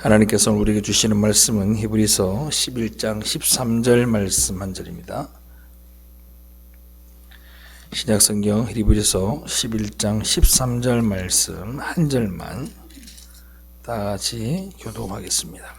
하나님께서 우리에게 주시는 말씀은 히브리서 11장 13절 말씀 한 절입니다. 신약성경 히브리서 11장 13절 말씀 한 절만 다 같이 교독하겠습니다.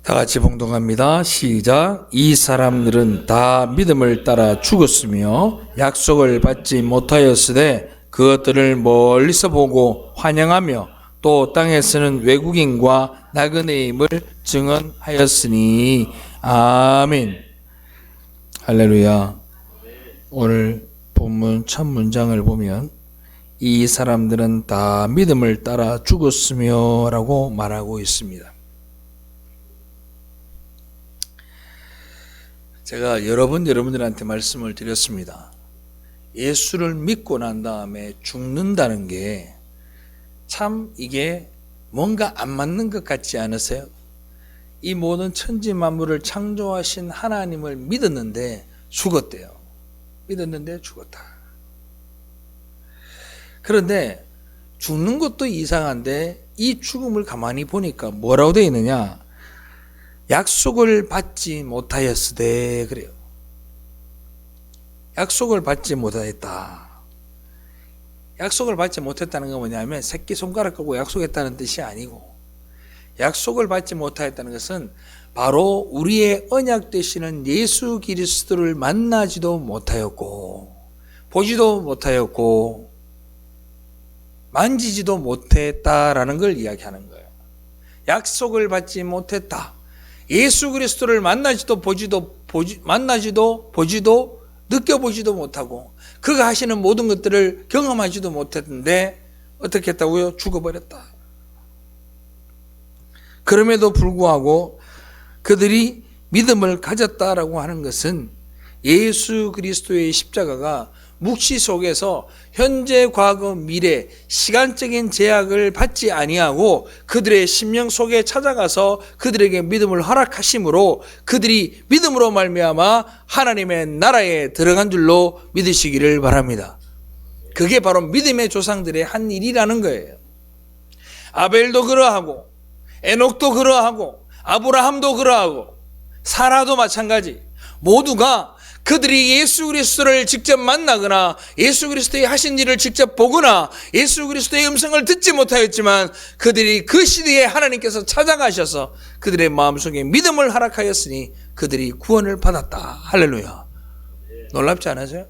다 같이 봉독합니다. 시작. 이 사람들은 다 믿음을 따라 죽었으며 약속을 받지 못하였으되 그것들을 멀리서 보고 환영하며 또 땅에서는 외국인과 나그네임을 증언하였으니 아멘. 할렐루야. 오늘 본문 첫 문장을 보면 이 사람들은 다 믿음을 따라 죽었으며 라고 말하고 있습니다. 제가 여러 번 여러분들한테 말씀을 드렸습니다. 예수를 믿고 난 다음에 죽는다는 게 참 이게 뭔가 안 맞는 것 같지 않으세요? 이 모든 천지 만물을 창조하신 하나님을 믿었는데 죽었대요. 믿었는데 죽었다. 그런데 죽는 것도 이상한데 이 죽음을 가만히 보니까 뭐라고 되어 있느냐? 약속을 받지 못하였으되 그래요. 약속을 받지 못하였다. 약속을 받지 못했다는 건 뭐냐면 새끼손가락 끄고 약속했다는 뜻이 아니고, 약속을 받지 못하였다는 것은 바로 우리의 언약 되시는 예수 그리스도를 만나지도 못하였고 보지도 못하였고 만지지도 못했다라는 걸 이야기하는 거예요. 약속을 받지 못했다. 예수 그리스도를 만나지도 보지도 느껴보지도 못하고 그가 하시는 모든 것들을 경험하지도 못했는데 어떻게 했다고요? 죽어버렸다. 그럼에도 불구하고 그들이 믿음을 가졌다라고 하는 것은 예수 그리스도의 십자가가 묵시 속에서 현재, 과거, 미래 시간적인 제약을 받지 아니하고 그들의 심령 속에 찾아가서 그들에게 믿음을 허락하심으로 그들이 믿음으로 말미암아 하나님의 나라에 들어간 줄로 믿으시기를 바랍니다. 그게 바로 믿음의 조상들의 한 일이라는 거예요. 아벨도 그러하고 에녹도 그러하고 아브라함도 그러하고 사라도 마찬가지. 모두가 그들이 예수 그리스도를 직접 만나거나 예수 그리스도의 하신 일을 직접 보거나 예수 그리스도의 음성을 듣지 못하였지만 그들이 그 시대에 하나님께서 찾아가셔서 그들의 마음속에 믿음을 허락하였으니 그들이 구원을 받았다. 할렐루야. 놀랍지 않으세요?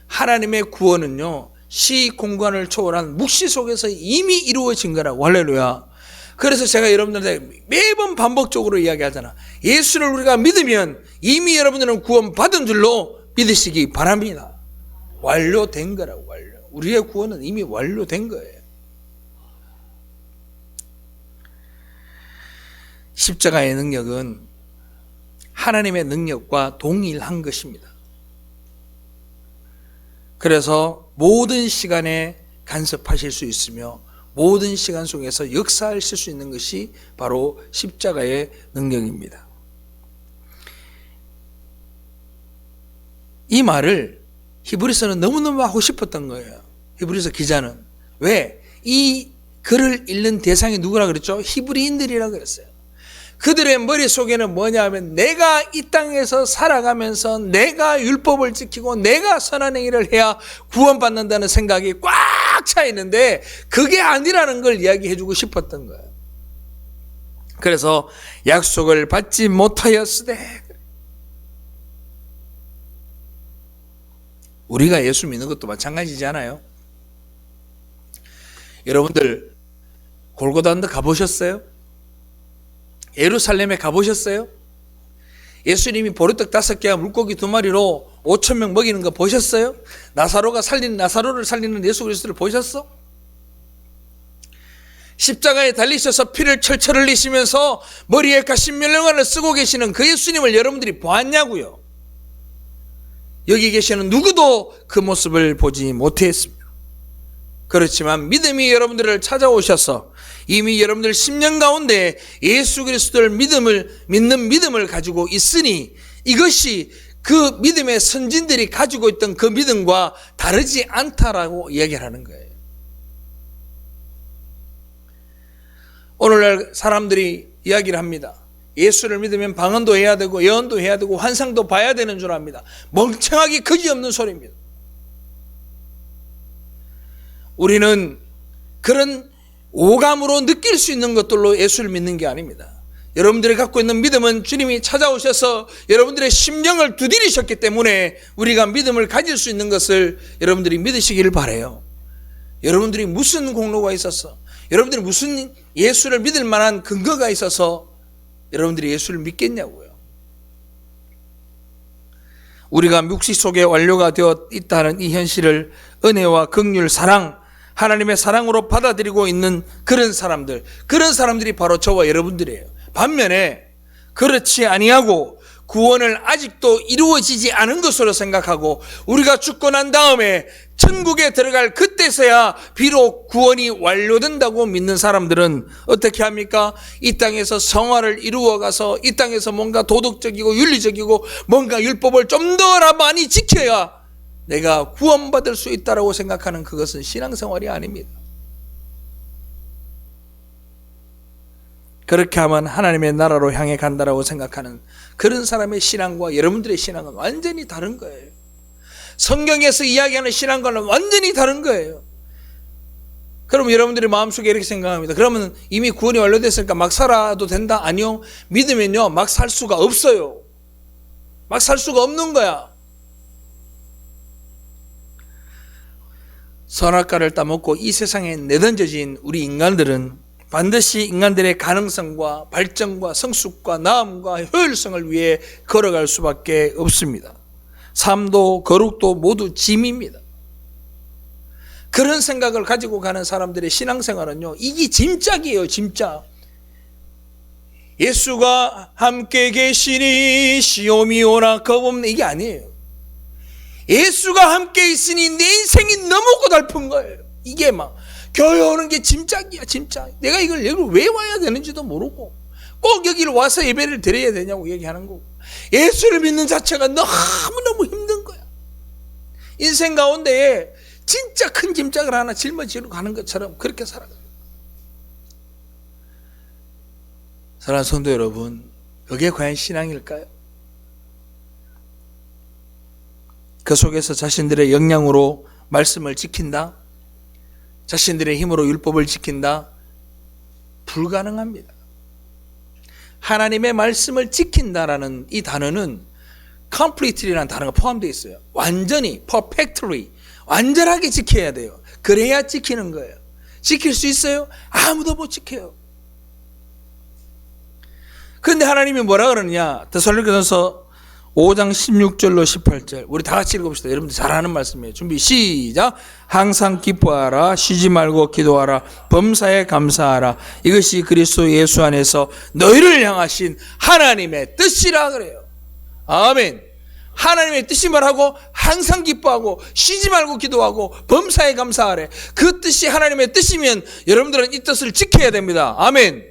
하나님의 구원은요, 시 공간을 초월한 묵시 속에서 이미 이루어진 거라고. 할렐루야. 그래서 제가 여러분들한테 매번 반복적으로 이야기하잖아. 예수를 우리가 믿으면 이미 여러분들은 구원 받은 줄로 믿으시기 바랍니다. 완료된 거라고. 완료. 우리의 구원은 이미 완료된 거예요. 십자가의 능력은 하나님의 능력과 동일한 것입니다. 그래서 모든 시간에 간섭하실 수 있으며 모든 시간 속에서 역사하실 수 있는 것이 바로 십자가의 능력입니다. 이 말을 히브리서는 너무너무 하고 싶었던 거예요. 히브리서 기자는. 왜? 이 글을 읽는 대상이 누구라 그랬죠? 히브리인들이라 그랬어요. 그들의 머릿속에는 뭐냐 하면 내가 이 땅에서 살아가면서 내가 율법을 지키고 내가 선한 행위를 해야 구원받는다는 생각이 꽉 차 있는데 그게 아니라는 걸 이야기해 주고 싶었던 거예요. 그래서 약속을 받지 못하였으되, 우리가 예수 믿는 것도 마찬가지지 않아요? 여러분들 골고다 언덕 가보셨어요? 예루살렘에 가보셨어요? 예수님이 보리떡 5개와 물고기 2마리로 5,000명 먹이는 거 보셨어요? 나사로를 살리는 예수 그리스도를 보셨어? 십자가에 달리셔서 피를 철철 흘리시면서 머리에 가시면령관을 쓰고 계시는 그 예수님을 여러분들이 보았냐고요? 여기 계시는 누구도 그 모습을 보지 못했습니다. 그렇지만 믿음이 여러분들을 찾아오셔서 이미 여러분들 심령 가운데 예수 그리스도를 믿는 믿음을 가지고 있으니 이것이 그 믿음의 선진들이 가지고 있던 그 믿음과 다르지 않다라고 이야기를 하는 거예요. 오늘날 사람들이 이야기를 합니다. 예수를 믿으면 방언도 해야 되고 예언도 해야 되고 환상도 봐야 되는 줄 압니다. 멍청하기 그지없는 소리입니다. 우리는 그런 오감으로 느낄 수 있는 것들로 예수를 믿는 게 아닙니다. 여러분들이 갖고 있는 믿음은 주님이 찾아오셔서 여러분들의 심령을 두드리셨기 때문에 우리가 믿음을 가질 수 있는 것을 여러분들이 믿으시기를 바라요. 여러분들이 무슨 공로가 있어서, 여러분들이 무슨 예수를 믿을 만한 근거가 있어서 여러분들이 예수를 믿겠냐고요. 우리가 묵시 속에 완료가 되어 있다는 이 현실을 은혜와 긍휼, 사랑, 하나님의 사랑으로 받아들이고 있는 그런 사람들이 바로 저와 여러분들이에요. 반면에 그렇지 아니하고 구원을 아직도 이루어지지 않은 것으로 생각하고 우리가 죽고 난 다음에 천국에 들어갈 그때서야 비록 구원이 완료된다고 믿는 사람들은 어떻게 합니까? 이 땅에서 성화를 이루어가서 이 땅에서 뭔가 도덕적이고 윤리적이고 뭔가 율법을 좀 더 많이 지켜야 내가 구원받을 수 있다고 생각하는 그것은 신앙생활이 아닙니다. 그렇게 하면 하나님의 나라로 향해 간다라고 생각하는 그런 사람의 신앙과 여러분들의 신앙은 완전히 다른 거예요. 성경에서 이야기하는 신앙과는 완전히 다른 거예요. 그럼 여러분들이 마음속에 이렇게 생각합니다. 그러면 이미 구원이 완료됐으니까 막 살아도 된다? 아니요. 믿으면요 막 살 수가 없어요. 막 살 수가 없는 거야. 선악과를 따먹고 이 세상에 내던져진 우리 인간들은 반드시 인간들의 가능성과 발전과 성숙과 나음과 효율성을 위해 걸어갈 수밖에 없습니다. 삶도 거룩도 모두 짐입니다. 그런 생각을 가지고 가는 사람들의 신앙생활은요, 이게 짐짝이에요. 짐짝. 예수가 함께 계시니 시험이 오나 겁없네, 이게 아니에요. 예수가 함께 있으니 내 인생이 너무 고달픈 거예요. 이게 막 교회 오는 게 짐짝이야, 짐짝. 내가 이걸 여기 왜 와야 되는지도 모르고 꼭 여기를 와서 예배를 드려야 되냐고 얘기하는 거고, 예수를 믿는 자체가 너무너무 힘든 거야. 인생 가운데에 진짜 큰 짐짝을 하나 짊어지고 가는 것처럼 그렇게 살아가요. 사랑하는 성도 여러분, 그게 과연 신앙일까요? 그 속에서 자신들의 역량으로 말씀을 지킨다? 자신들의 힘으로 율법을 지킨다? 불가능합니다. 하나님의 말씀을 지킨다라는 이 단어는 completely라는 단어가 포함되어 있어요. 완전히, perfectly, 완전하게 지켜야 돼요. 그래야 지키는 거예요. 지킬 수 있어요? 아무도 못 지켜요. 그런데 하나님이 뭐라 그러느냐? 데살로니가전서 5장 16절로 18절 우리 다 같이 읽어봅시다. 여러분들 잘 아는 말씀이에요. 준비 시작. 항상 기뻐하라, 쉬지 말고 기도하라, 범사에 감사하라. 이것이 그리스도 예수 안에서 너희를 향하신 하나님의 뜻이라 그래요. 아멘. 하나님의 뜻이 말하고 항상 기뻐하고 쉬지 말고 기도하고 범사에 감사하래. 그 뜻이 하나님의 뜻이면 여러분들은 이 뜻을 지켜야 됩니다. 아멘.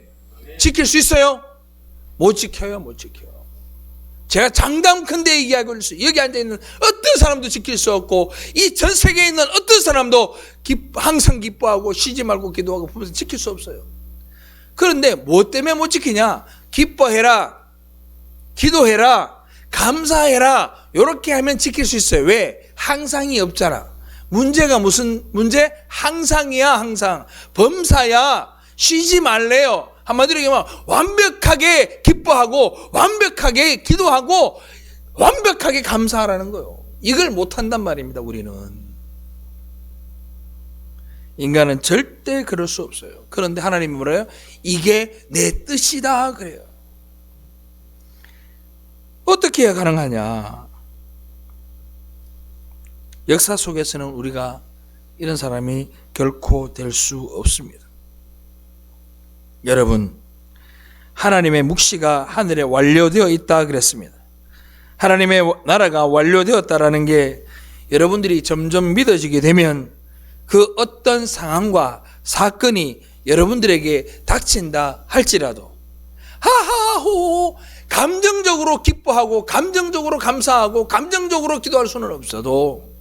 지킬 수 있어요? 못 지켜요. 못 지켜요. 제가 장담컨대 얘기하고 있어요. 여기 앉아있는 어떤 사람도 지킬 수 없고 이 전 세계에 있는 어떤 사람도 항상 기뻐하고 쉬지 말고 기도하고 보면서 지킬 수 없어요. 그런데 뭐 때문에 못 지키냐? 기뻐해라, 기도해라, 감사해라, 이렇게 하면 지킬 수 있어요. 왜? 항상이 없잖아. 문제가 무슨 문제? 항상이야. 항상 범사야. 쉬지 말래요. 한마디로 얘기하면 완벽하게 기뻐하고 완벽하게 기도하고 완벽하게 감사하라는 거예요. 이걸 못한단 말입니다. 우리는 인간은 절대 그럴 수 없어요. 그런데 하나님이 뭐래요? 이게 내 뜻이다 그래요. 어떻게 해야 가능하냐? 역사 속에서는 우리가 이런 사람이 결코 될 수 없습니다. 여러분, 하나님의 묵시가 하늘에 완료되어 있다 그랬습니다. 하나님의 나라가 완료되었다라는 게 여러분들이 점점 믿어지게 되면 그 어떤 상황과 사건이 여러분들에게 닥친다 할지라도 하하호 감정적으로 기뻐하고 감정적으로 감사하고 감정적으로 기도할 수는 없어도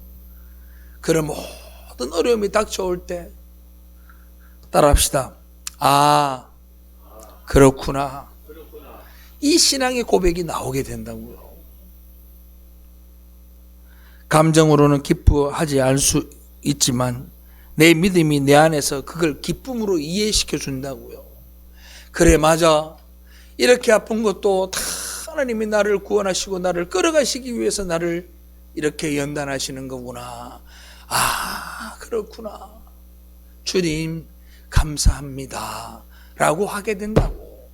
그런 모든 어려움이 닥쳐올 때 따라합시다. 아, 그렇구나. 이 신앙의 고백이 나오게 된다고요. 감정으로는 기뻐하지 않을 수 있지만 내 믿음이 내 안에서 그걸 기쁨으로 이해시켜 준다고요. 그래, 맞아. 이렇게 아픈 것도 다 하나님이 나를 구원하시고 나를 끌어가시기 위해서 나를 이렇게 연단하시는 거구나. 아, 그렇구나. 주님 감사합니다 라고 하게 된다고.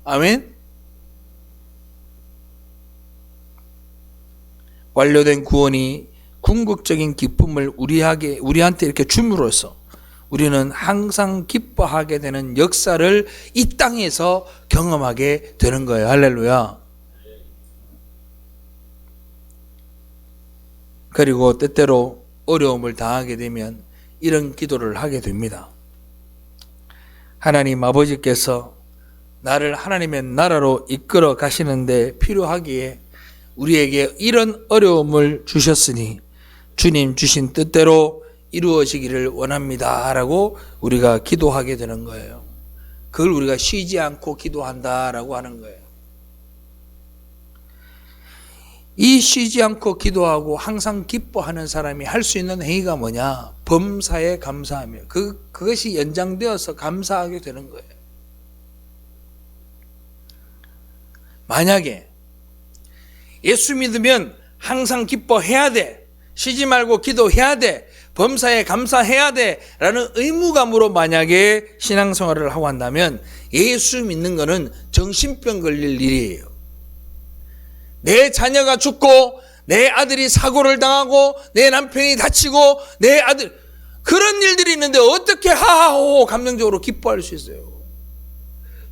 아멘. 완료된 구원이 궁극적인 기쁨을 우리한테 이렇게 줌으로써 우리는 항상 기뻐하게 되는 역사를 이 땅에서 경험하게 되는 거예요. 할렐루야. 그리고 때때로 어려움을 당하게 되면 이런 기도를 하게 됩니다. 하나님 아버지께서 나를 하나님의 나라로 이끌어 가시는데 필요하기에 우리에게 이런 어려움을 주셨으니 주님 주신 뜻대로 이루어지기를 원합니다 라고 우리가 기도하게 되는 거예요. 그걸 우리가 쉬지 않고 기도한다라고 하는 거예요. 이 쉬지 않고 기도하고 항상 기뻐하는 사람이 할 수 있는 행위가 뭐냐? 범사에 감사하며 그것이 연장되어서 감사하게 되는 거예요. 만약에 예수 믿으면 항상 기뻐해야 돼, 쉬지 말고 기도해야 돼, 범사에 감사해야 돼 라는 의무감으로 만약에 신앙생활을 하고 한다면 예수 믿는 것은 정신병 걸릴 일이에요. 내 자녀가 죽고 내 아들이 사고를 당하고 내 남편이 다치고 내 아들, 그런 일들이 있는데 어떻게 하하호 감정적으로 기뻐할 수 있어요?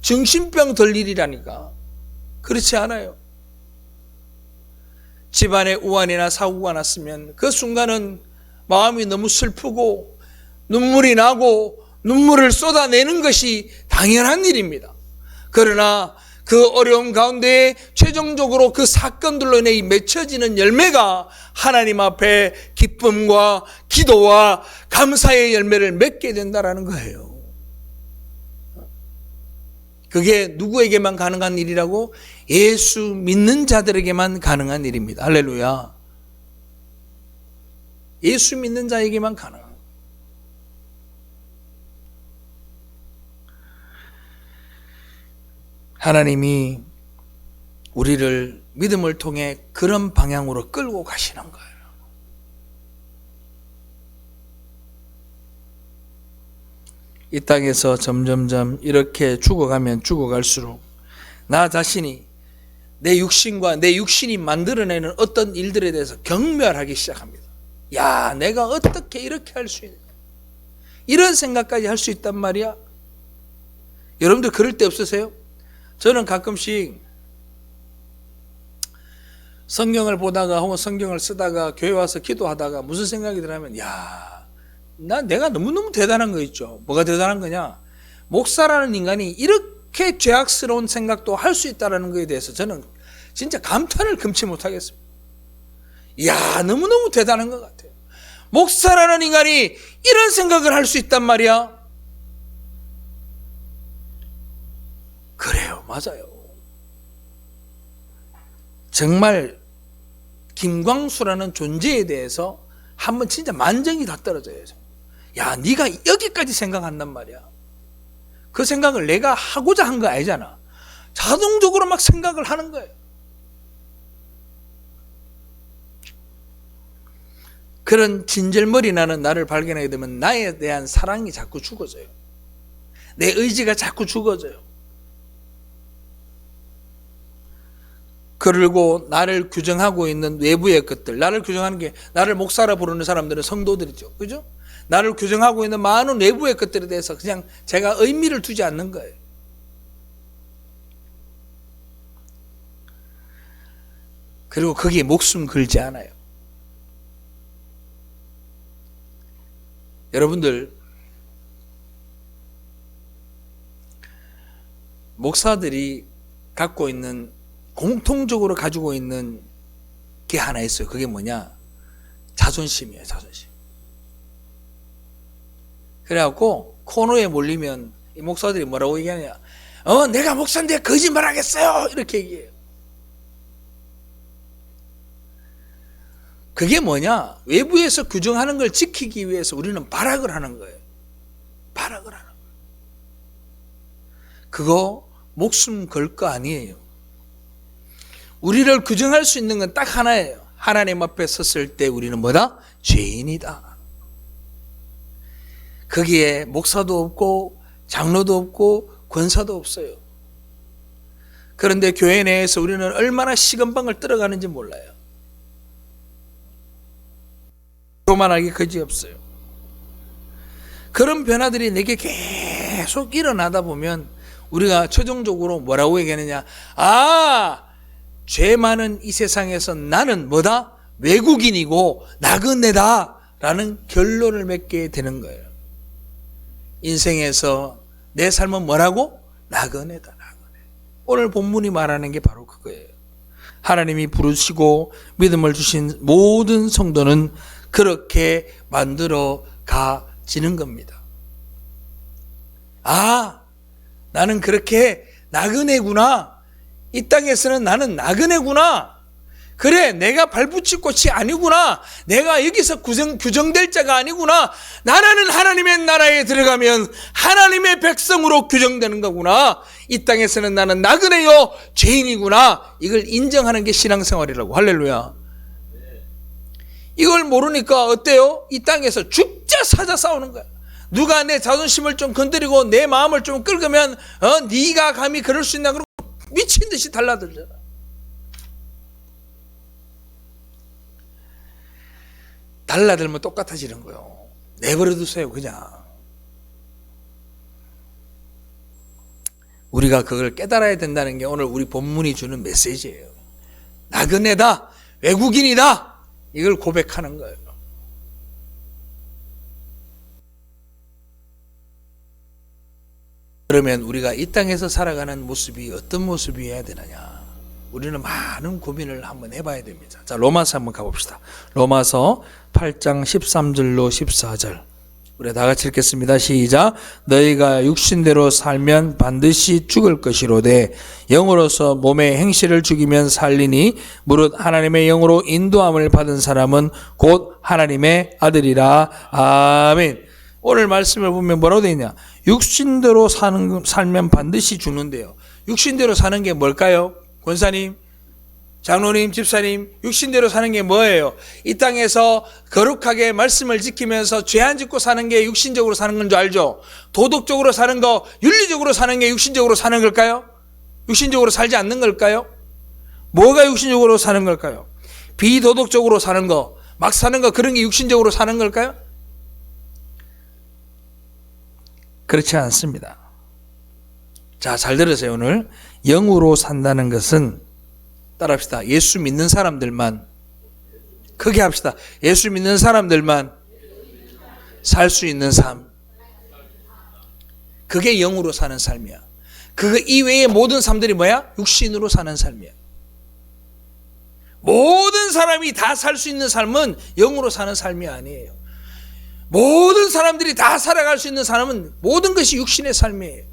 정신병 들 일이라니까. 그렇지 않아요. 집안에 우환이나 사고가 났으면 그 순간은 마음이 너무 슬프고 눈물이 나고 눈물을 쏟아내는 것이 당연한 일입니다. 그러나 그 어려움 가운데 최종적으로 그 사건들로 인해 맺혀지는 열매가 하나님 앞에 기쁨과 기도와 감사의 열매를 맺게 된다는 거예요. 그게 누구에게만 가능한 일이라고? 예수 믿는 자들에게만 가능한 일입니다. 할렐루야. 예수 믿는 자에게만 가능한. 하나님이 우리를 믿음을 통해 그런 방향으로 끌고 가시는 거예요. 이 땅에서 점점점 이렇게 죽어가면 죽어갈수록 나 자신이 내 육신과 내 육신이 만들어내는 어떤 일들에 대해서 경멸하기 시작합니다. 야, 내가 어떻게 이렇게 할 수 있냐, 이런 생각까지 할 수 있단 말이야. 여러분들 그럴 때 없으세요? 저는 가끔씩 성경을 보다가 혹은 성경을 쓰다가 교회 와서 기도하다가 무슨 생각이 들냐면, 야, 내가 너무너무 대단한 거 있죠. 뭐가 대단한 거냐? 목사라는 인간이 이렇게 죄악스러운 생각도 할 수 있다는 것에 대해서 저는 진짜 감탄을 금치 못하겠습니다. 이야, 너무너무 대단한 것 같아요. 목사라는 인간이 이런 생각을 할 수 있단 말이야. 그래요, 맞아요. 정말 김광수라는 존재에 대해서 한번 진짜 만정이 다 떨어져요. 야, 네가 여기까지 생각한단 말이야. 그 생각을 내가 하고자 한 거 아니잖아. 자동적으로 막 생각을 하는 거예요. 그런 진절머리 나는 나를 발견하게 되면 나에 대한 사랑이 자꾸 죽어져요. 내 의지가 자꾸 죽어져요. 그리고 나를 규정하고 있는 외부의 것들, 나를 규정하는 게, 나를 목사라 부르는 사람들은 성도들이죠. 그죠? 나를 규정하고 있는 많은 외부의 것들에 대해서 그냥 제가 의미를 두지 않는 거예요. 그리고 거기에 목숨 걸지 않아요. 여러분들, 목사들이 갖고 있는 공통적으로 가지고 있는 게 하나 있어요. 그게 뭐냐? 자존심이에요. 자존심. 그래갖고 코너에 몰리면 이 목사들이 뭐라고 얘기하냐? 내가 목사인데 거짓말 하겠어요. 이렇게 얘기해요. 그게 뭐냐? 외부에서 규정하는 걸 지키기 위해서 우리는 발악을 하는 거예요. 발악을 하는 거예요. 그거 목숨 걸 거 아니에요. 우리를 규정할 수 있는 건 딱 하나예요. 하나님 앞에 섰을 때 우리는 뭐다? 죄인이다. 거기에 목사도 없고 장로도 없고 권사도 없어요. 그런데 교회 내에서 우리는 얼마나 시건방을 떨어가는지 몰라요. 교만하게 그지없어요. 그런 변화들이 내게 계속 일어나다 보면 우리가 최종적으로 뭐라고 얘기하느냐? 죄 많은 이 세상에서 나는 뭐다? 외국인이고 나그네다 라는 결론을 맺게 되는 거예요. 인생에서 내 삶은 뭐라고? 나그네다. 나그네. 오늘 본문이 말하는 게 바로 그거예요. 하나님이 부르시고 믿음을 주신 모든 성도는 그렇게 만들어 가지는 겁니다. 나는 그렇게 나그네구나. 이 땅에서는 나는 나그네구나. 그래, 내가 발붙일 곳이 아니구나. 내가 여기서 규정될 자가 아니구나. 나라는 하나님의 나라에 들어가면 하나님의 백성으로 규정되는 거구나. 이 땅에서는 나는 나그네요, 죄인이구나. 이걸 인정하는 게 신앙생활이라고. 할렐루야. 이걸 모르니까 어때요? 이 땅에서 죽자 사자 싸우는 거야. 누가 내 자존심을 좀 건드리고 내 마음을 좀 끌으면 네가 감히 그럴 수 있나? 그러고 미친 듯이 달라들잖아. 달라들면 똑같아지는 거예요. 내버려 두세요, 그냥. 우리가 그걸 깨달아야 된다는 게 오늘 우리 본문이 주는 메시지예요. 나그네다, 외국인이다, 이걸 고백하는 거예요. 그러면 우리가 이 땅에서 살아가는 모습이 어떤 모습이어야 되느냐? 우리는 많은 고민을 한번 해봐야 됩니다. 자, 로마서 한번 가봅시다. 로마서 8장 13절로 14절. 우리 다 같이 읽겠습니다. 시작. 너희가 육신대로 살면 반드시 죽을 것이로되 영으로서 몸의 행실을 죽이면 살리니 무릇 하나님의 영으로 인도함을 받은 사람은 곧 하나님의 아들이라. 아멘. 오늘 말씀을 보면 뭐라고 되어 있냐? 육신대로 살면 반드시 죽는데요. 육신대로 사는 게 뭘까요? 권사님, 장로님, 집사님, 육신대로 사는 게 뭐예요? 이 땅에서 거룩하게 말씀을 지키면서 죄 안 짓고 사는 게 육신적으로 사는 건 줄 알죠? 도덕적으로 사는 거, 윤리적으로 사는 게 육신적으로 사는 걸까요? 육신적으로 살지 않는 걸까요? 뭐가 육신적으로 사는 걸까요? 비도덕적으로 사는 거, 막 사는 거, 그런 게 육신적으로 사는 걸까요? 그렇지 않습니다. 자, 잘 들으세요. 오늘 영으로 산다는 것은, 따라합시다. 예수 믿는 사람들만, 크게 합시다. 예수 믿는 사람들만 살 수 있는 삶. 그게 영으로 사는 삶이야. 그거 이외의 모든 삶들이 뭐야? 육신으로 사는 삶이야. 모든 사람이 다 살 수 있는 삶은 영으로 사는 삶이 아니에요. 모든 사람들이 다 살아갈 수 있는 삶은 모든 것이 육신의 삶이에요.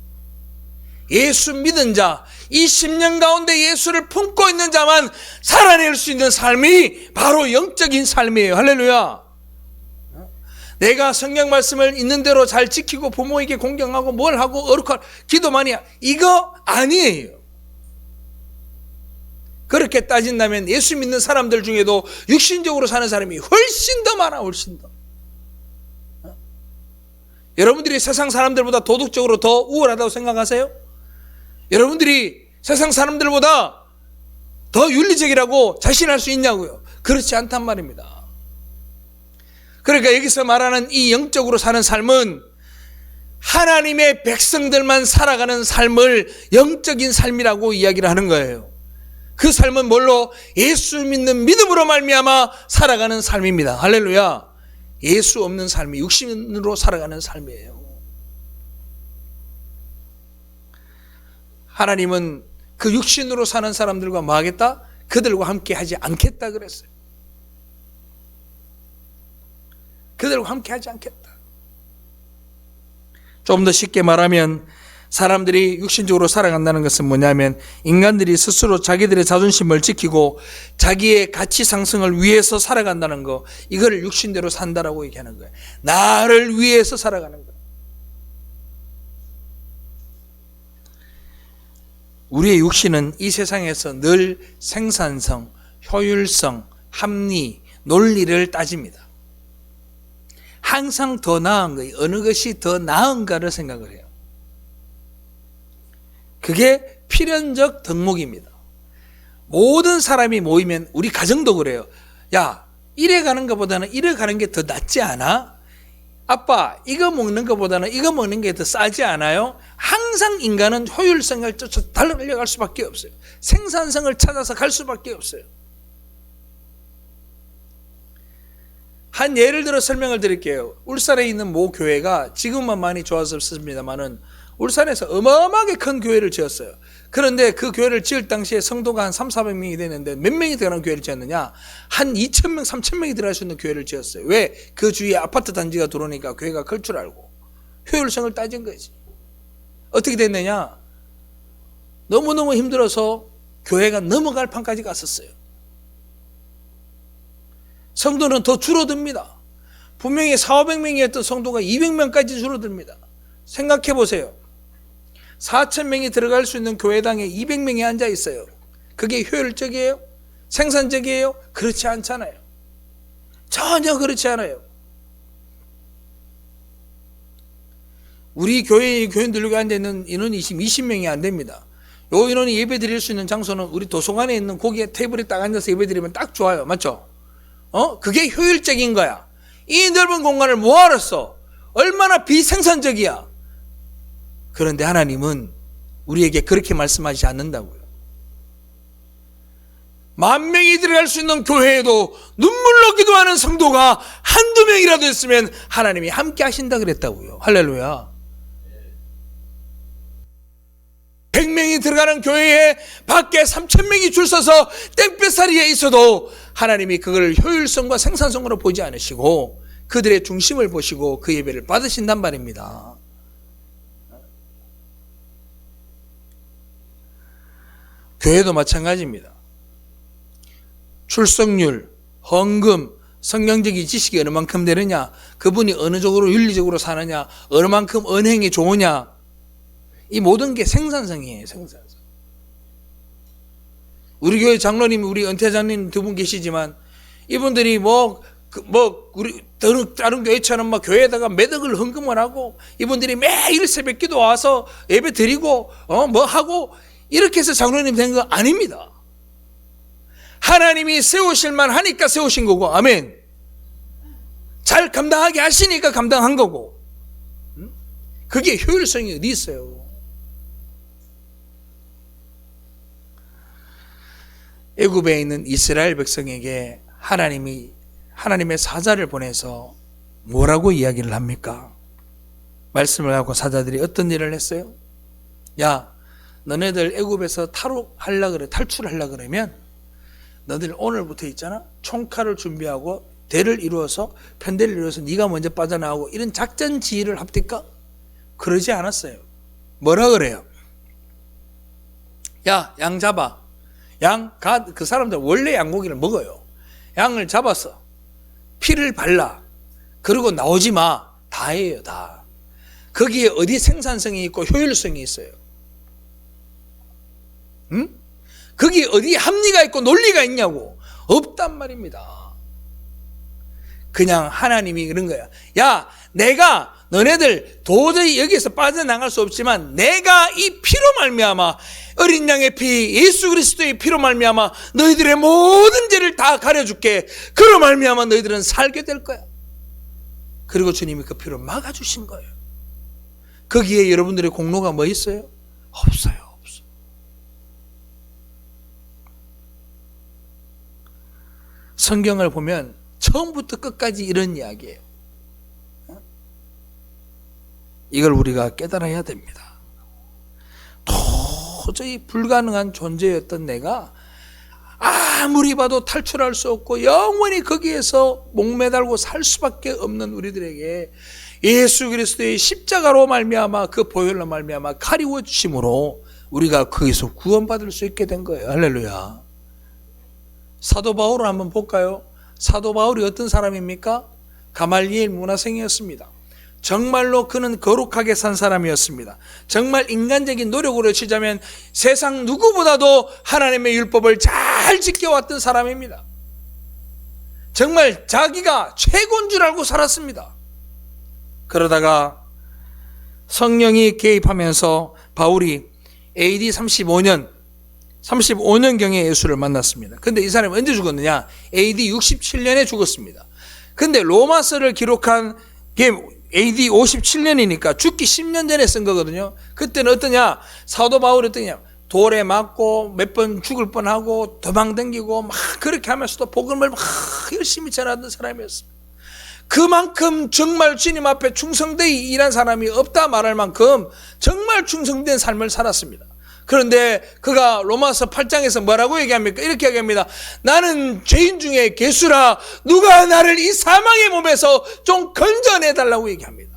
예수 믿은 자, 이 10년 가운데 예수를 품고 있는 자만 살아낼 수 있는 삶이 바로 영적인 삶이에요. 할렐루야. 내가 성경 말씀을 있는 대로 잘 지키고 부모에게 공경하고 뭘 하고 어룩하고 기도 많이 이거 아니에요. 그렇게 따진다면 예수 믿는 사람들 중에도 육신적으로 사는 사람이 훨씬 더 많아. 훨씬 더. 여러분들이 세상 사람들보다 도덕적으로 더 우월하다고 생각하세요? 여러분들이 세상 사람들보다 더 윤리적이라고 자신할 수 있냐고요? 그렇지 않단 말입니다. 그러니까 여기서 말하는 이 영적으로 사는 삶은 하나님의 백성들만 살아가는 삶을 영적인 삶이라고 이야기를 하는 거예요. 그 삶은 뭘로? 예수 믿는 믿음으로 말미암아 살아가는 삶입니다. 할렐루야. 예수 없는 삶이 육신으로 살아가는 삶이에요. 하나님은 그 육신으로 사는 사람들과 뭐 하겠다? 그들과 함께 하지 않겠다 그랬어요. 그들과 함께 하지 않겠다. 좀 더 쉽게 말하면 사람들이 육신적으로 살아간다는 것은 뭐냐면 인간들이 스스로 자기들의 자존심을 지키고 자기의 가치 상승을 위해서 살아간다는 거, 이거를 육신대로 산다라고 얘기하는 거예요. 나를 위해서 살아가는 거예요. 우리의 육신은 이 세상에서 늘 생산성, 효율성, 합리, 논리를 따집니다. 항상 더 나은 거예요. 어느 것이 더 나은가를 생각을 해요. 그게 필연적 덕목입니다. 모든 사람이 모이면, 우리 가정도 그래요. 야, 이래 가는 것보다는 이래 가는 게 더 낫지 않아? 아빠, 이거 먹는 것보다는 이거 먹는 게 더 싸지 않아요? 항상 인간은 효율성을 쫓아 달려갈 수밖에 없어요. 생산성을 찾아서 갈 수밖에 없어요. 한 예를 들어 설명을 드릴게요. 울산에 있는 모 교회가 지금은 많이 좋아졌습니다만은 울산에서 어마어마하게 큰 교회를 지었어요. 그런데 그 교회를 지을 당시에 성도가 한 300~400명이 되는데 몇 명이 들어가는 교회를 지었느냐? 한 2,000명, 3,000명이 들어갈 수 있는 교회를 지었어요. 왜? 그 주위에 아파트 단지가 들어오니까 교회가 클 줄 알고 효율성을 따진 거지. 어떻게 됐느냐? 너무너무 힘들어서 교회가 넘어갈 판까지 갔었어요. 성도는 더 줄어듭니다. 분명히 400~500명이었던 성도가 200명까지 줄어듭니다. 생각해 보세요. 4,000명이 들어갈 수 있는 교회당에 200명이 앉아 있어요. 그게 효율적이에요? 생산적이에요? 그렇지 않잖아요. 전혀 그렇지 않아요. 우리 교회에 교인들과 앉아있는 인원이 20명이 안 됩니다. 요 인원이 예배 드릴 수 있는 장소는 우리 도서관에 있는 거기에 테이블에 딱 앉아서 예배 드리면 딱 좋아요. 맞죠? 그게 효율적인 거야. 이 넓은 공간을 뭐하러 써? 얼마나 비생산적이야. 그런데 하나님은 우리에게 그렇게 말씀하지 않는다고요. 10,000명이 들어갈 수 있는 교회에도 눈물로 기도하는 성도가 한두 명이라도 있으면 하나님이 함께 하신다 그랬다고요. 할렐루야. 100명이 들어가는 교회에 밖에 3,000명이 줄 서서 땡볕살이에 있어도 하나님이 그걸 효율성과 생산성으로 보지 않으시고 그들의 중심을 보시고 그 예배를 받으신단 말입니다. 교회도 마찬가지입니다. 출석률, 헌금, 성경적인 지식이 어느 만큼 되느냐, 그분이 어느 쪽으로 윤리적으로 사느냐, 어느 만큼 언행이 좋으냐, 이 모든 게 생산성이에요. 생산성. 우리 교회 장로님, 우리 은퇴자님 두 분 계시지만 이분들이 우리 다른 교회처럼 막 교회에다가 매덕을 헌금을 하고 이분들이 매일 새벽 기도 와서 예배 드리고 하고 이렇게 해서 장로님 된 거 아닙니다. 하나님이 세우실만 하니까 세우신 거고, 아멘. 잘 감당하게 하시니까 감당한 거고. 그게 효율성이 어디 있어요? 애굽에 있는 이스라엘 백성에게 하나님의 사자를 보내서 뭐라고 이야기를 합니까? 말씀을 하고 사자들이 어떤 일을 했어요? 야, 너네들 애굽에서 탈출하려 그러면 너들 오늘부터 있잖아, 총칼을 준비하고 대를 이루어서 편대를 이루어서 네가 먼저 빠져나오고 이런 작전 지휘를 합니까? 그러지 않았어요. 뭐라 그래요? 야, 양 잡아. 그 사람들 원래 양고기를 먹어요. 양을 잡아서 피를 발라. 그리고 나오지 마. 다예요, 다. 거기에 어디 생산성이 있고 효율성이 있어요? 응? 거기에 어디 합리가 있고 논리가 있냐고. 없단 말입니다. 그냥 하나님이 그런 거야. 야, 내가 너네들 도저히 여기서 빠져나갈 수 없지만 내가 이 피로 말미암아, 어린 양의 피, 예수 그리스도의 피로 말미암아 너희들의 모든 죄를 다 가려줄게. 그로 말미암아 너희들은 살게 될 거야. 그리고 주님이 그 피로 막아주신 거예요. 거기에 여러분들의 공로가 뭐 있어요? 없어요. 없어. 성경을 보면 처음부터 끝까지 이런 이야기예요. 이걸 우리가 깨달아야 됩니다. 도저히 불가능한 존재였던 내가 아무리 봐도 탈출할 수 없고 영원히 거기에서 목매달고 살 수밖에 없는 우리들에게 예수 그리스도의 십자가로 말미암아 그 보혈로 말미암아 가리워 주심으로 우리가 거기서 구원받을 수 있게 된 거예요. 할렐루야. 사도 바울을 한번 볼까요? 사도 바울이 어떤 사람입니까? 가말리엘 문화생이었습니다. 정말로 그는 거룩하게 산 사람이었습니다. 정말 인간적인 노력으로 치자면 세상 누구보다도 하나님의 율법을 잘 지켜왔던 사람입니다. 정말 자기가 최고인 줄 알고 살았습니다. 그러다가 성령이 개입하면서 바울이 AD 35년경에 예수를 만났습니다. 근데 이 사람이 언제 죽었느냐? AD 67년에 죽었습니다. 근데 로마서를 기록한 게 AD 57년이니까 죽기 10년 전에 쓴 거거든요. 그때는 어떠냐? 사도 바울이 어떠냐? 돌에 맞고 몇 번 죽을 뻔하고 도망다니고 막 그렇게 하면서도 복음을 막 열심히 전하던 사람이었습니다. 그만큼 정말 주님 앞에 충성되이 일한 사람이 없다 말할 만큼 정말 충성된 삶을 살았습니다. 그런데 그가 로마서 8장에서 뭐라고 얘기합니까? 이렇게 얘기합니다. 나는 죄인 중에 괴수라 누가 나를 이 사망의 몸에서 좀 건져내달라고 얘기합니다.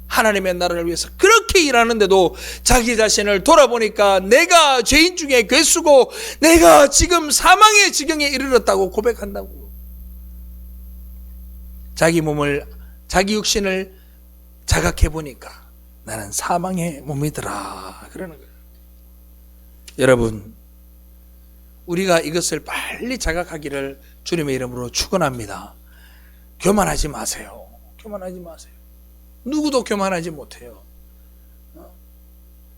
하나님의 나라를 위해서 그렇게 일하는데도 자기 자신을 돌아보니까 내가 죄인 중에 괴수고 내가 지금 사망의 지경에 이르렀다고 고백한다고. 자기 몸을, 자기 육신을 자각해 보니까 나는 사망의 몸이더라 그러는 거예요. 여러분, 우리가 이것을 빨리 자각하기를 주님의 이름으로 축원합니다. 교만하지 마세요. 교만하지 마세요. 누구도 교만하지 못해요.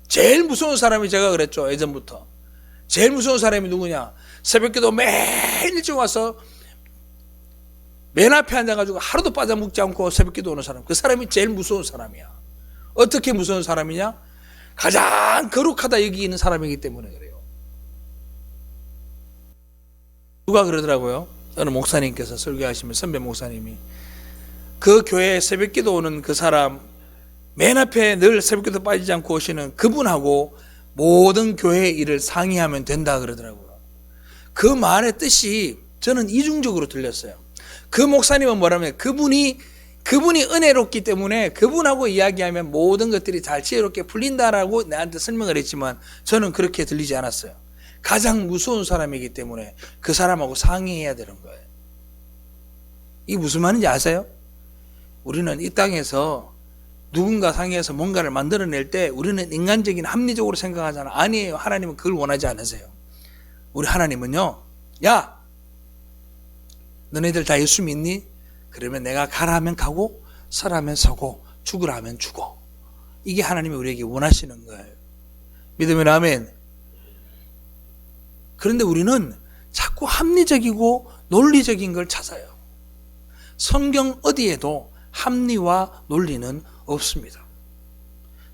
제일 무서운 사람이 제가 그랬죠. 예전부터. 제일 무서운 사람이 누구냐? 새벽기도 매일 일찍 와서 맨 앞에 앉아가지고 하루도 빠져먹지 않고 새벽기도 오는 사람. 그 사람이 제일 무서운 사람이야. 어떻게 무서운 사람이냐? 가장 거룩하다 여기는 사람이기 때문에 그래요. 누가 그러더라고요? 어느 목사님께서 설교하시면 선배 목사님이 그 교회에 새벽기도 오는 그 사람 맨 앞에 늘 새벽기도 빠지지 않고 오시는 그분하고 모든 교회의 일을 상의하면 된다 그러더라고요. 그 말의 뜻이 저는 이중적으로 들렸어요. 그 목사님은 뭐라면 그분이 은혜롭기 때문에 그분하고 이야기하면 모든 것들이 잘 지혜롭게 풀린다라고 나한테 설명을 했지만 저는 그렇게 들리지 않았어요. 가장 무서운 사람이기 때문에 그 사람하고 상의해야 되는 거예요. 이게 무슨 말인지 아세요? 우리는 이 땅에서 누군가 상의해서 뭔가를 만들어낼 때 우리는 인간적인 합리적으로 생각하잖아. 아니에요. 하나님은 그걸 원하지 않으세요. 우리 하나님은요, 야, 너네들 다 예수 믿니? 그러면 내가 가라 하면 가고 서라 하면 서고 죽으라 하면 죽어. 이게 하나님이 우리에게 원하시는 거예요. 믿으면 아멘. 그런데 우리는 자꾸 합리적이고 논리적인 걸 찾아요. 성경 어디에도 합리와 논리는 없습니다.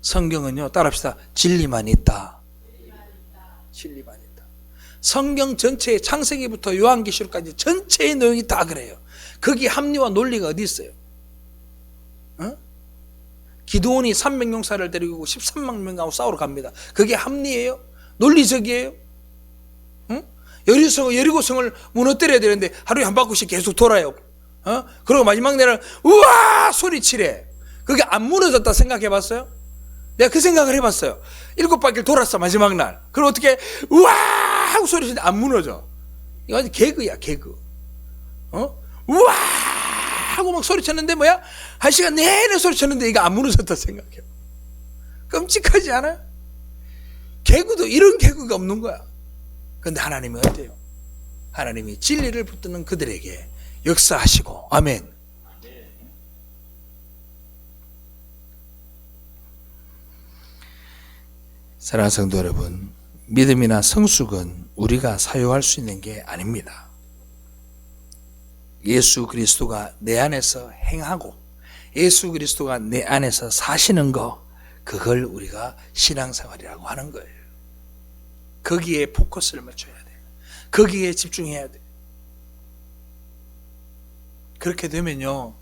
성경은요, 따라합시다. 진리만 있다. 진리만 있다. 성경 전체의 창세기부터 요한계시록까지 전체의 내용이 다 그래요. 거기 합리와 논리가 어디 있어요? 기드온이 300용사를 데리고 13만 명하고 싸우러 갑니다. 그게 합리예요? 논리적이에요? 여리고성을 무너뜨려야 되는데 하루에 한 바퀴씩 계속 돌아요. 그리고 마지막 날은 우와 소리치래. 그게 안 무너졌다 생각해 봤어요? 내가 그 생각을 해봤어요. 7바퀴를 돌았어 마지막 날. 그럼 어떻게 우와 하고 소리치는데 안 무너져. 이거 완전 개그야 개그. 우와 하고 막 소리쳤는데 뭐야? 1시간 내내 소리쳤는데 이거 안 무너졌다 생각해요. 끔찍하지 않아요? 개그도 이런 개그가 없는 거야. 그런데 하나님은 어때요? 하나님이 진리를 붙드는 그들에게 역사하시고 아멘. 사랑하는 성도 여러분, 믿음이나 성숙은 우리가 사유할 수 있는 게 아닙니다. 예수 그리스도가 내 안에서 행하고 예수 그리스도가 내 안에서 사시는 거, 그걸 우리가 신앙생활이라고 하는 거예요. 거기에 포커스를 맞춰야 돼. 거기에 집중해야 돼. 그렇게 되면요,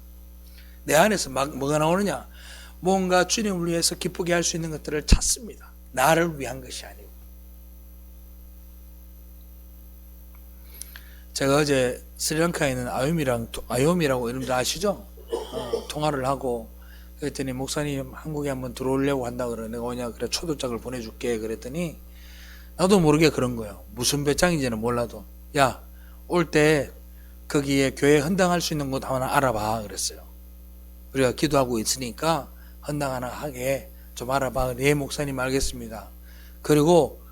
내 안에서 막 뭐가 나오느냐? 뭔가 주님을 위해서 기쁘게 할 수 있는 것들을 찾습니다. 나를 위한 것이 아니고 제가 어제 스리랑카에 있는 아요미라고 이름들 아시죠? 통화를 하고 그랬더니 목사님 한국에 한번 들어오려고 한다 그래. 내가 오냐 그래 초도장을 보내줄게 그랬더니 나도 모르게 그런 거예요. 무슨 배짱인지는 몰라도 야 올 때 거기에 교회 헌당할 수 있는 곳 하나 알아봐 그랬어요. 우리가 기도하고 있으니까 헌당 하나 하게 좀 알아봐. 네 목사님 알겠습니다. 그리고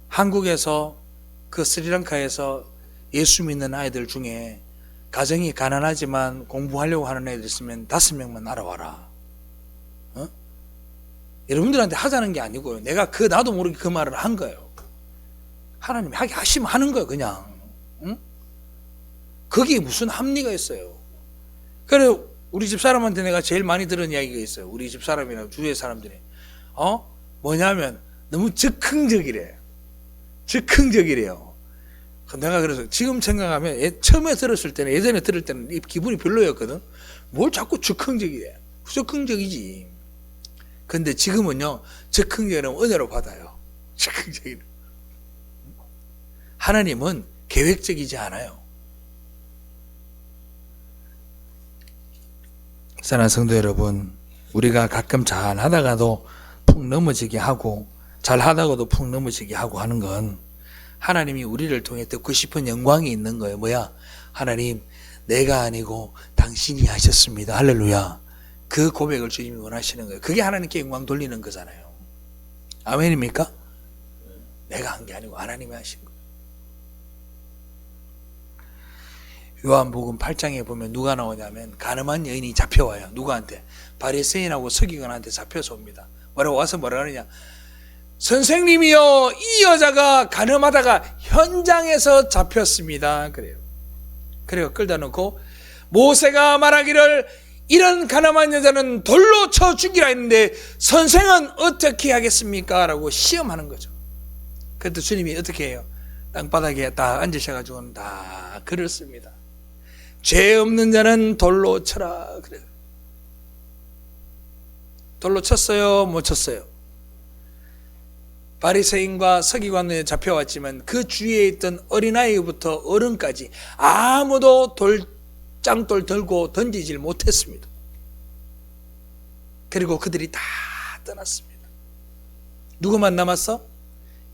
한국에서 그 스리랑카에서 예수 믿는 아이들 중에 가정이 가난하지만 공부하려고 하는 애들 있으면 5명만 알아와라. 여러분들한테 하자는 게 아니고요. 내가 나도 모르게 그 말을 한 거예요. 하나님이 하게 하시면 하는 거예요, 그냥. 거기에 무슨 합리가 있어요. 그래, 우리 집 사람한테 내가 제일 많이 들은 이야기가 있어요. 우리 집 사람이나 주위의 사람들이. 뭐냐면, 너무 즉흥적이래. 즉흥적이래요. 내가 그래서 지금 생각하면 처음에 들었을 때는 예전에 들을 때는 기분이 별로였거든. 뭘 자꾸 즉흥적이래. 즉흥적이지. 근데 지금은요 즉흥적이면 은혜로 받아요. 즉흥적이는. 하나님은 계획적이지 않아요. 사랑하는 성도 여러분, 우리가 가끔 잘하다가도 푹 넘어지게 하고 잘하다가도 푹 넘어지게 하고 하는 건 하나님이 우리를 통해 듣고 싶은 영광이 있는 거예요. 뭐야? 하나님, 내가 아니고 당신이 하셨습니다. 할렐루야. 그 고백을 주님이 원하시는 거예요. 그게 하나님께 영광 돌리는 거잖아요. 아멘입니까? 내가 한 게 아니고 하나님이 하신 거예요. 요한복음 8장에 보면 누가 나오냐면 가늠한 여인이 잡혀와요. 누구한테? 바리새인하고 서기관한테 잡혀서 옵니다. 와서 뭐라 그러냐? 선생님이요, 이 여자가 가늠하다가 현장에서 잡혔습니다. 그래요. 끌다 놓고 모세가 말하기를 이런 가늠한 여자는 돌로 쳐 죽이라 했는데 선생은 어떻게 하겠습니까? 라고 시험하는 거죠. 그때 주님이 어떻게 해요? 땅바닥에 딱 앉으셔가지고는 다 글을 씁니다. 죄 없는 자는 돌로 쳐라. 그래요. 돌로 쳤어요? 못 쳤어요? 바리새인과 서기관에 잡혀왔지만 그 주위에 있던 어린아이부터 어른까지 아무도 짱돌 들고 던지질 못했습니다. 그리고 그들이 다 떠났습니다. 누구만 남았어?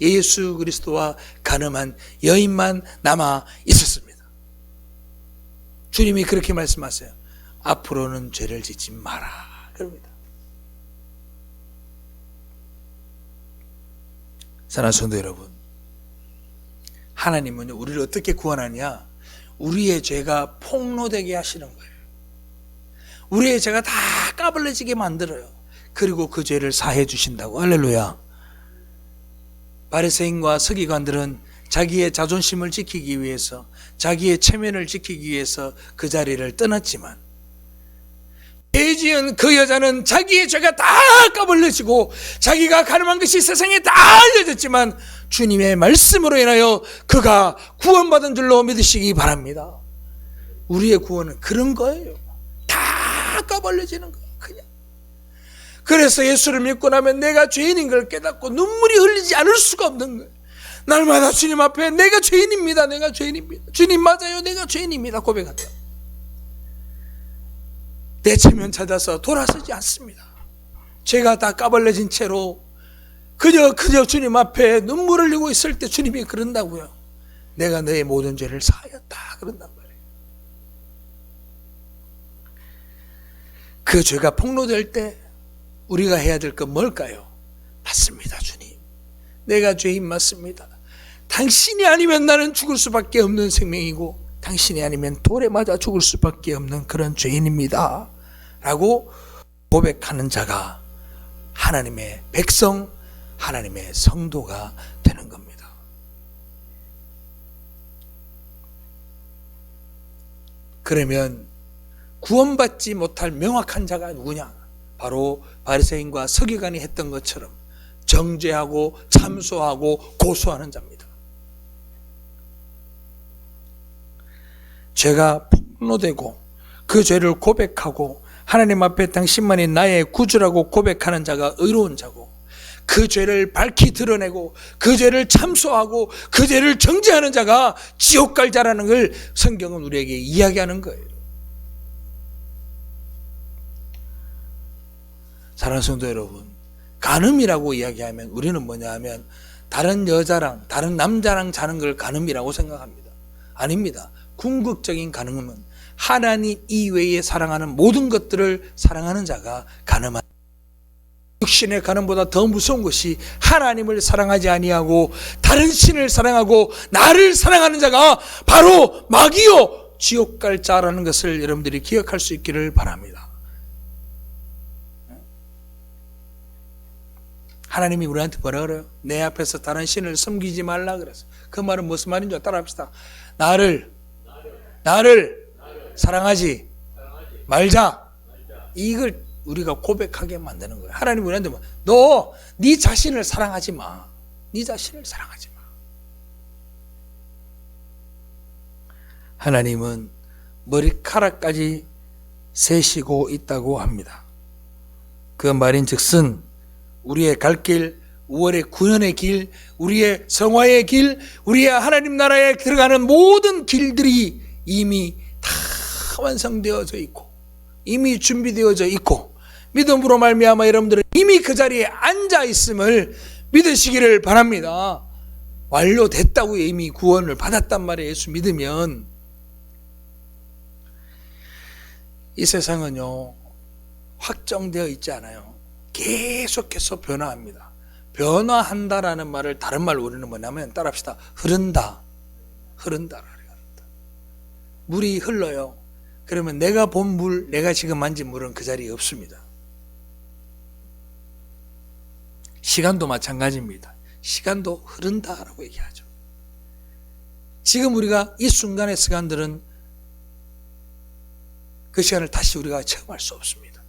예수 그리스도와 가늠한 여인만 남아 있었습니다. 주님이 그렇게 말씀하세요. 앞으로는 죄를 짓지 마라. 그럽니다. 사랑하는 성도 여러분, 하나님은 우리를 어떻게 구원하냐? 우리의 죄가 폭로되게 하시는 거예요. 우리의 죄가 다 까발려지게 만들어요. 그리고 그 죄를 사해 주신다고. 할렐루야. 바리새인과 서기관들은 자기의 자존심을 지키기 위해서, 자기의 체면을 지키기 위해서 그 자리를 떠났지만 죄 지은 그 여자는 자기의 죄가 다 까발려지고 자기가 가늠한 것이 세상에 다 알려졌지만 주님의 말씀으로 인하여 그가 구원받은 줄로 믿으시기 바랍니다. 우리의 구원은 그런 거예요. 다 까발려지는 거예요. 그냥. 그래서 예수를 믿고 나면 내가 죄인인 걸 깨닫고 눈물이 흘리지 않을 수가 없는 거예요. 날마다 주님 앞에 내가 죄인입니다. 내가 죄인입니다. 주님 맞아요. 내가 죄인입니다. 고백한다. 내 체면 찾아서 돌아서지 않습니다. 죄가 다 까발려진 채로 그저 주님 앞에 눈물 흘리고 있을 때 주님이 그런다고요. 내가 너의 모든 죄를 사하였다. 그런단 말이에요. 그 죄가 폭로될 때 우리가 해야 될 건 뭘까요? 맞습니다, 주님. 내가 죄인 맞습니다. 당신이 아니면 나는 죽을 수밖에 없는 생명이고 당신이 아니면 돌에 맞아 죽을 수밖에 없는 그런 죄인입니다. 라고 고백하는 자가 하나님의 백성, 하나님의 성도가 되는 겁니다. 그러면 구원받지 못할 명확한 자가 누구냐? 바로 바리새인과 서기관이 했던 것처럼 정죄하고 참소하고 고소하는 자입니다. 죄가 폭로되고 그 죄를 고백하고 하나님 앞에 당신만이 나의 구주라고 고백하는 자가 의로운 자고 그 죄를 밝히 드러내고 그 죄를 참소하고 그 죄를 정죄하는 자가 지옥 갈 자라는 걸 성경은 우리에게 이야기하는 거예요. 사랑하는 성도 여러분, 간음이라고 이야기하면 우리는 뭐냐 하면 다른 여자랑 다른 남자랑 자는 걸 간음이라고 생각합니다. 아닙니다. 궁극적인 간음은 하나님 이외에 사랑하는 모든 것들을 사랑하는 자가 간음한, 육신의 간음보다 더 무서운 것이 하나님을 사랑하지 아니하고 다른 신을 사랑하고 나를 사랑하는 자가 바로 마귀요 지옥 갈 자라는 것을 여러분들이 기억할 수 있기를 바랍니다. 하나님이 우리한테 뭐라 그래요? 내 앞에서 다른 신을 섬기지 말라 그랬어요. 그 말은 무슨 말인지 따라합시다. 나를 사랑하지 말자. 이걸 우리가 고백하게 만드는 거예요. 하나님 우리한테 너 네 자신을 사랑하지 마. 네 자신을 사랑하지 마. 하나님은 머리카락까지 세시고 있다고 합니다. 그 말인즉슨 우리의 갈 길, 5월의 구원의 길, 우리의 성화의 길, 우리의 하나님 나라에 들어가는 모든 길들이 이미 다 완성되어져 있고 이미 준비되어져 있고 믿음으로 말미암아 여러분들은 이미 그 자리에 앉아 있음을 믿으시기를 바랍니다. 완료됐다고 이미 구원을 받았단 말이에요. 예수 믿으면. 이 세상은요 확정되어 있지 않아요. 계속해서 변화합니다. 변화한다라는 말을 다른 말로 우리는 뭐냐면 따라합시다. 흐른다. 물이 흘러요. 그러면 내가 본 물, 내가 지금 만진 물은 그 자리에 없습니다. 시간도 마찬가지입니다. 시간도 흐른다라고 얘기하죠. 지금 우리가 이 순간의 시간들은 그 시간을 다시 우리가 체험할 수 없습니다.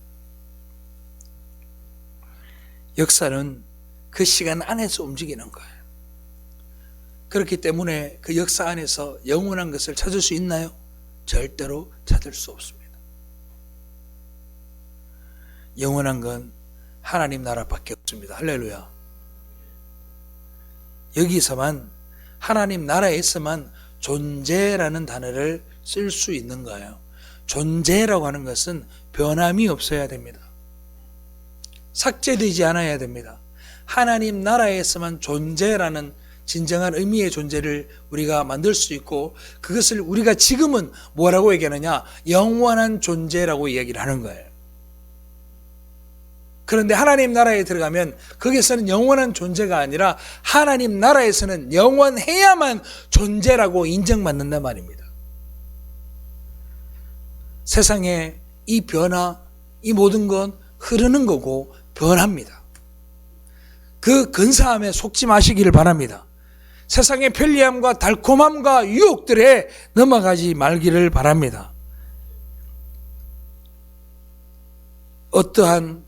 역사는 그 시간 안에서 움직이는 거예요. 그렇기 때문에 그 역사 안에서 영원한 것을 찾을 수 있나요? 절대로 찾을 수 없습니다. 영원한 건 하나님 나라밖에 없습니다. 할렐루야. 여기서만 하나님 나라에서만 존재라는 단어를 쓸 수 있는 거예요. 존재라고 하는 것은 변함이 없어야 됩니다. 삭제되지 않아야 됩니다. 하나님 나라에서만 존재라는 진정한 의미의 존재를 우리가 만들 수 있고 그것을 우리가 지금은 뭐라고 얘기하느냐? 영원한 존재라고 얘기를 하는 거예요. 그런데 하나님 나라에 들어가면 거기서는 영원한 존재가 아니라 하나님 나라에서는 영원해야만 존재라고 인정받는단 말입니다. 세상에 이 변화, 이 모든 건 흐르는 거고 변합니다. 그 근사함에 속지 마시기를 바랍니다. 세상의 편리함과 달콤함과 유혹들에 넘어가지 말기를 바랍니다. 어떠한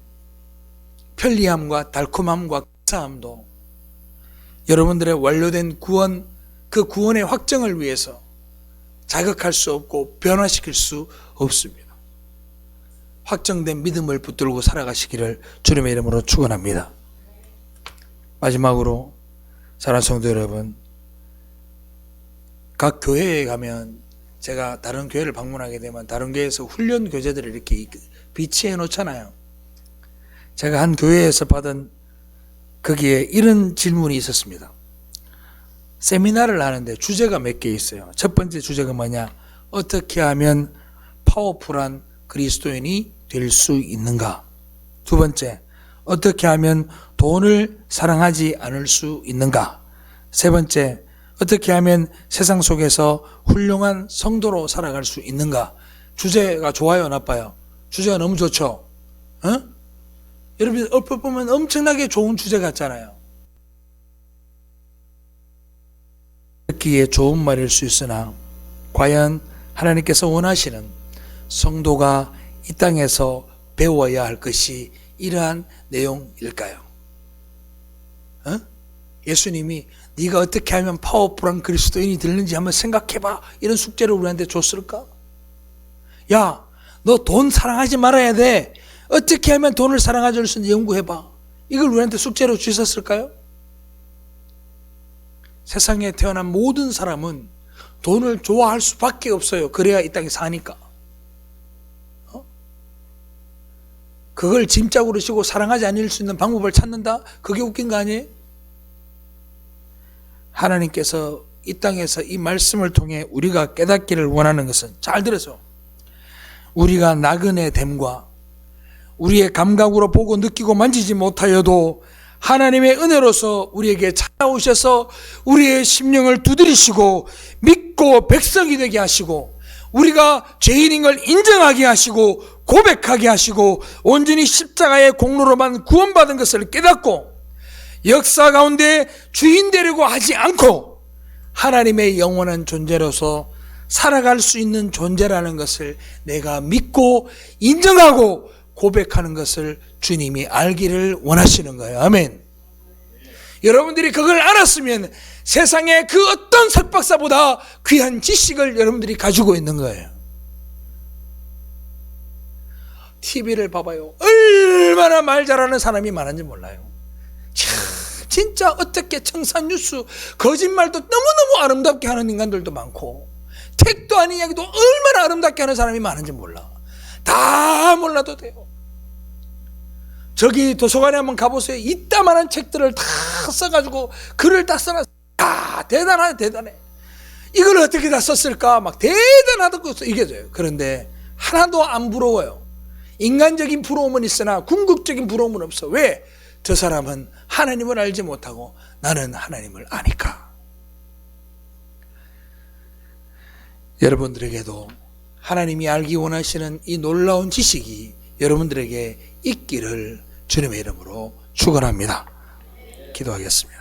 편리함과 달콤함과 근사함도 여러분들의 완료된 구원, 그 구원의 확정을 위해서 자극할 수 없고 변화시킬 수 없습니다. 확정된 믿음을 붙들고 살아가시기를 주님의 이름으로 축원합니다. 마지막으로 사랑하는 성도 여러분, 각 교회에 가면 제가 다른 교회를 방문하게 되면 다른 교회에서 훈련 교재들을 이렇게 비치해 놓잖아요. 제가 한 교회에서 받은 거기에 이런 질문이 있었습니다. 세미나를 하는데 주제가 몇 개 있어요. 첫 번째 주제가 뭐냐? 어떻게 하면 파워풀한 그리스도인이 될 수 있는가? 두 번째, 어떻게 하면 돈을 사랑하지 않을 수 있는가? 세 번째, 어떻게 하면 세상 속에서 훌륭한 성도로 살아갈 수 있는가? 주제가 좋아요, 나빠요? 주제가 너무 좋죠? 여러분 얼핏 보면 엄청나게 좋은 주제 같잖아요. 듣기에 좋은 말일 수 있으나 과연 하나님께서 원하시는 성도가 이 땅에서 배워야 할 것이 이러한 내용일까요? 예수님이 네가 어떻게 하면 파워풀한 그리스도인이 되는지 한번 생각해봐, 이런 숙제를 우리한테 줬을까? 야, 너 돈 사랑하지 말아야 돼. 어떻게 하면 돈을 사랑하지 않을 수 있는지 연구해봐. 이걸 우리한테 숙제로 주셨을까요? 세상에 태어난 모든 사람은 돈을 좋아할 수밖에 없어요. 그래야 이 땅에 사니까. 그걸 짐짝으로 씌고 사랑하지 않을 수 있는 방법을 찾는다? 그게 웃긴 거 아니에요? 하나님께서 이 땅에서 이 말씀을 통해 우리가 깨닫기를 원하는 것은, 잘 들어서, 우리가 나그네 됨과 우리의 감각으로 보고 느끼고 만지지 못하여도 하나님의 은혜로서 우리에게 찾아오셔서 우리의 심령을 두드리시고 믿고 백성이 되게 하시고 우리가 죄인인 걸 인정하게 하시고 고백하게 하시고 온전히 십자가의 공로로만 구원받은 것을 깨닫고 역사 가운데 주인 되려고 하지 않고 하나님의 영원한 존재로서 살아갈 수 있는 존재라는 것을 내가 믿고 인정하고 고백하는 것을 주님이 알기를 원하시는 거예요. 아멘. 여러분들이 그걸 알았으면 세상의 그 어떤 석박사보다 귀한 지식을 여러분들이 가지고 있는 거예요. TV를 봐봐요. 얼마나 말 잘하는 사람이 많은지 몰라요. 진짜 어떻게 청산뉴스 거짓말도 너무너무 아름답게 하는 인간들도 많고 택도 아닌 이야기도 얼마나 아름답게 하는 사람이 많은지 몰라. 다 몰라도 돼요. 저기 도서관에 한번 가보세요. 이따만한 책들을 다 써가지고 글을 다 써놨어요. 대단해. 이걸 어떻게 다 썼을까? 막 대단하다고 이겨져요. 그런데 하나도 안 부러워요. 인간적인 부러움은 있으나 궁극적인 부러움은 없어. 왜? 저 사람은 하나님을 알지 못하고 나는 하나님을 아니까. 여러분들에게도 하나님이 알기 원하시는 이 놀라운 지식이 여러분들에게 있기를 주님의 이름으로 축원합니다. 기도하겠습니다.